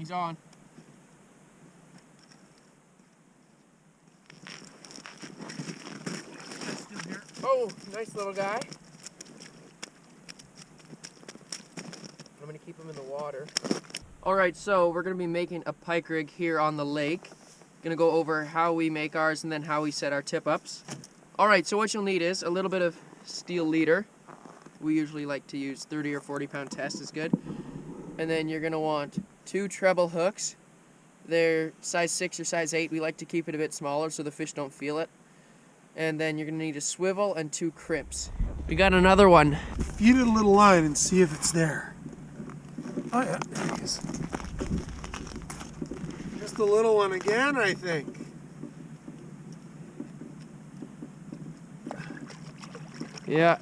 He's on. Oh, nice little guy. I'm gonna keep him in the water. All right, so we're gonna be making a pike rig here on the lake. Gonna go over how we make ours and then how we set our tip ups. All right, so what you'll need is a little bit of steel leader. We usually like to use 30 or 40 pound test is good. And then you're gonna want 2 treble hooks. They're size 6 or size 8. We like to keep it a bit smaller so the fish don't feel it. And then you're gonna need a swivel and 2 crimps. We got another one. Feed it a little line and see if it's there. Oh yeah, there he is. Just a little one again, I think. Yeah.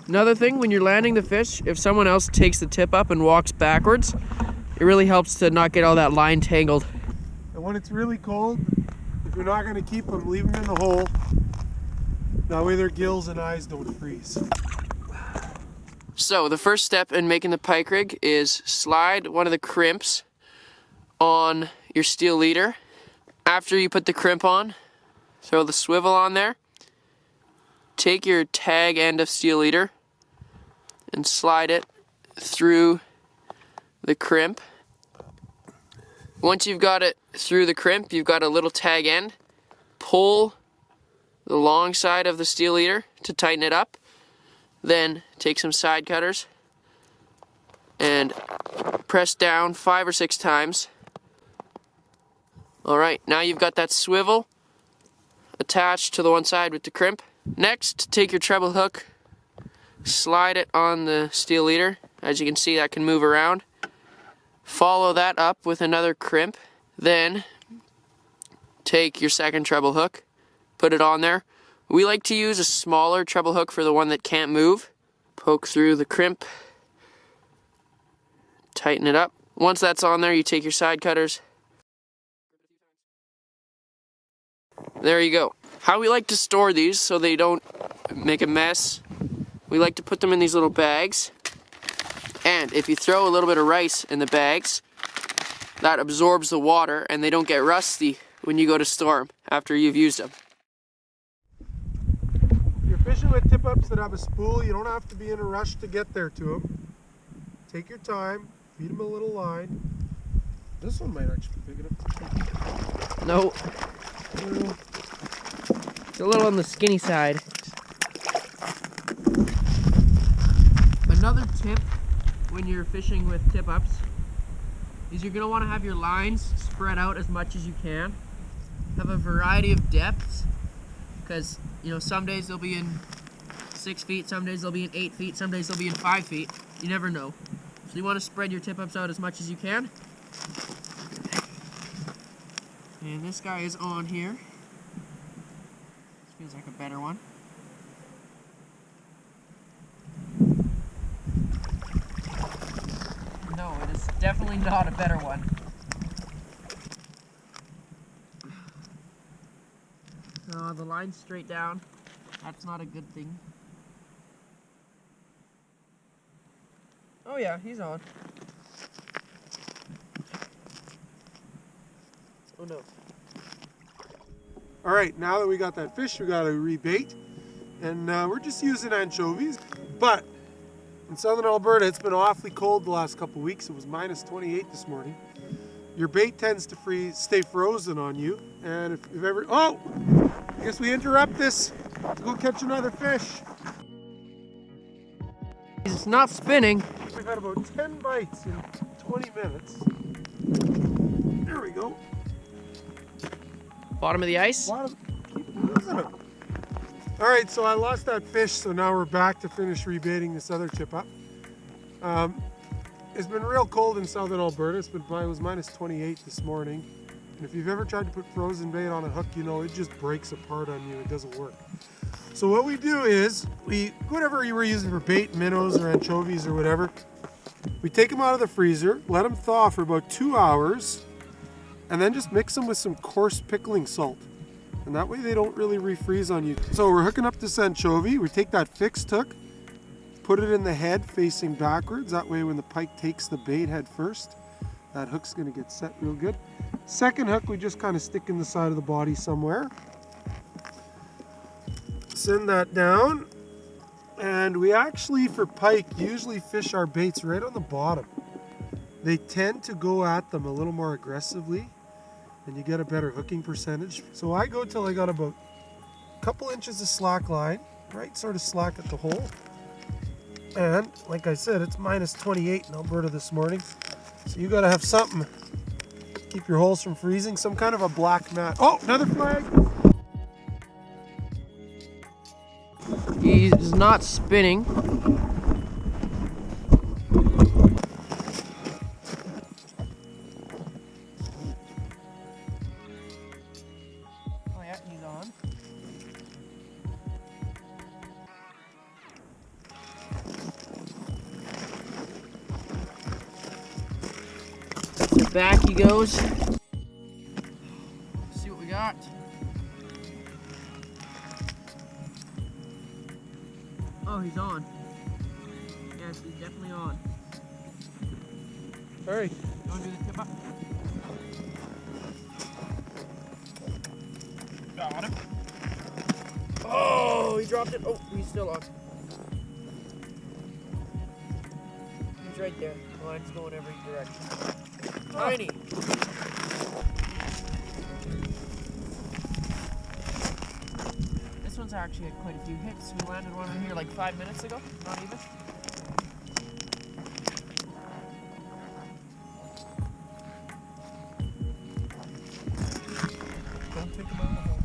Another thing, when you're landing the fish, if someone else takes the tip up and walks backwards, it really helps to not get all that line tangled. And when it's really cold, if you're not going to keep them, leave them in the hole. That way their gills and eyes don't freeze. So the first step in making the pike rig is slide one of the crimps on your steel leader. After you put the crimp on, throw the swivel on there. Take your tag end of steel leader and slide it through the crimp. Once you've got it through the crimp, you've got a little tag end. Pull the long side of the steel leader to tighten it up. Then take some side cutters and press down 5 or 6 times. Alright, now you've got that swivel attached to the one side with the crimp. Next, take your treble hook, slide it on the steel leader. As you can see, that can move around. Follow that up with another crimp. Then take your second treble hook, put it on there. We like to use a smaller treble hook for the one that can't move. Poke through the crimp, tighten it up. Once that's on there, you take your side cutters. There you go. How we like to store these so they don't make a mess, we like to put them in these little bags. And if you throw a little bit of rice in the bags, that absorbs the water and they don't get rusty when you go to store them after you've used them. If you're fishing with tip ups that have a spool, you don't have to be in a rush to get there to them. Take your time, feed them a little line. This one might actually be big enough. No. It's a little on the skinny side. Another tip when you're fishing with tip ups is you're going to want to have your lines spread out as much as you can. Have a variety of depths, because some days they'll be in 6 feet, some days they'll be in 8 feet, some days they'll be in 5 feet. You never know. So you want to spread your tip ups out as much as you can. And this guy is on here. This feels like a better one. No, it is definitely not a better one. The line's straight down. That's not a good thing. Oh yeah, he's on. Oh no. All right, now that we got that fish, we got to rebait. And we're just using anchovies. But in Southern Alberta, it's been awfully cold the last couple weeks. It was minus 28 this morning. Your bait tends to stay frozen on you. And if you've ever, oh, I guess we interrupt this to go catch another fish. It's not spinning. We've had about 10 bites in 20 minutes. There we go. Bottom of the ice? Keep losing it. All right, so I lost that fish, so now we're back to finish rebaiting this other tip up. It's been real cold in Southern Alberta. It was minus 28 this morning. And if you've ever tried to put frozen bait on a hook, it just breaks apart on you. It doesn't work. So what we do is, whatever you were using for bait, minnows or anchovies or whatever, we take them out of the freezer, let them thaw for about 2 hours, and then just mix them with some coarse pickling salt. And that way they don't really refreeze on you. So we're hooking up this anchovy. We take that fixed hook, put it in the head facing backwards. That way when the pike takes the bait head first, That hook's gonna get set real good. Second hook, we just kind of stick in the side of the body somewhere. Send that down. And we actually, for pike, usually fish our baits right on the bottom. They tend to go at them a little more aggressively, and you get a better hooking percentage. So I go till I got about a couple inches of slack line, right sort of slack at the hole. And like I said, it's minus 28 in Alberta this morning. So you gotta have something to keep your holes from freezing, some kind of a black mat. Oh, another flag! He's not spinning. Oh yeah, he's on. Back he goes. Let's see what we got. Oh, he's on. Yes, he's definitely on. Hurry. You want to do the tip up? Got him. Oh, he dropped it. Oh, he's still on. He's right there. The line's going every direction. Tiny. This one's actually had quite a few hits. We landed one in here like 5 minutes ago, not even. Don't take him out of the hole.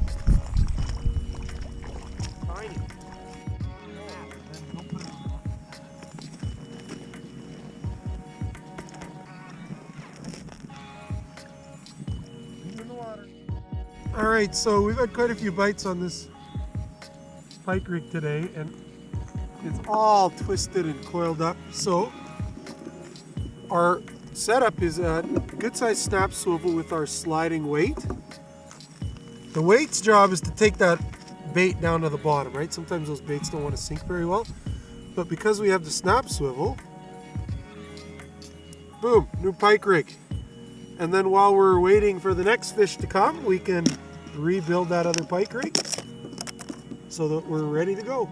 Tiny. Don't put him on. He's in the water. All right, so we've had quite a few bites on this pike rig today, and it's all twisted and coiled up. So our setup is a good sized snap swivel with our sliding weight. The weight's job is to take that bait down to the bottom, right? Sometimes those baits don't want to sink very well, but because we have the snap swivel, boom, new pike rig. And then while we're waiting for the next fish to come, we can rebuild that other pike rig so that we're ready to go.